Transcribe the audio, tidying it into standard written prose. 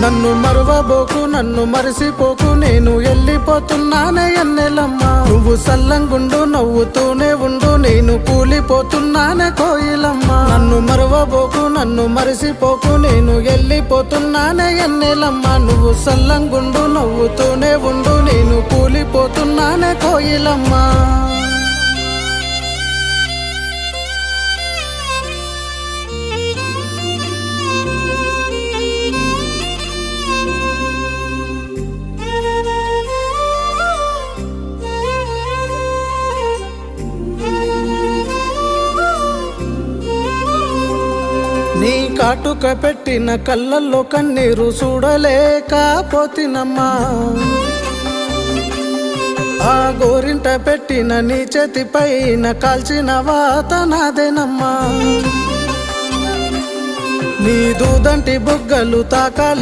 నన్ను మరువబోకు నన్ను మరిసిపోకు నేను వెళ్ళిపోతున్నానే ఎన్నెలమ్మ నువ్వు సల్లంగుండు నవ్వుతూనే ఉండు నేను కూలిపోతున్నానే కోయిలమ్మ నన్ను మరువబోకు నన్ను మరిసిపోకు నేను వెళ్ళిపోతున్నానే ఎన్నెలమ్మ నువ్వు సల్లంగుండు నవ్వుతూనే ఉండు నేను కూలిపోతున్నానే కోయిలమ్మ నీ కాటుక పెట్టిన కళ్ళల్లో కన్నీరు చూడలేకపోతినమ్మా ఆ గోరింట పెట్టిన నీ చేతి పైన కాల్చిన వాత నాదేనమ్మా నీ దూదంటి బుగ్గలు తాకాలి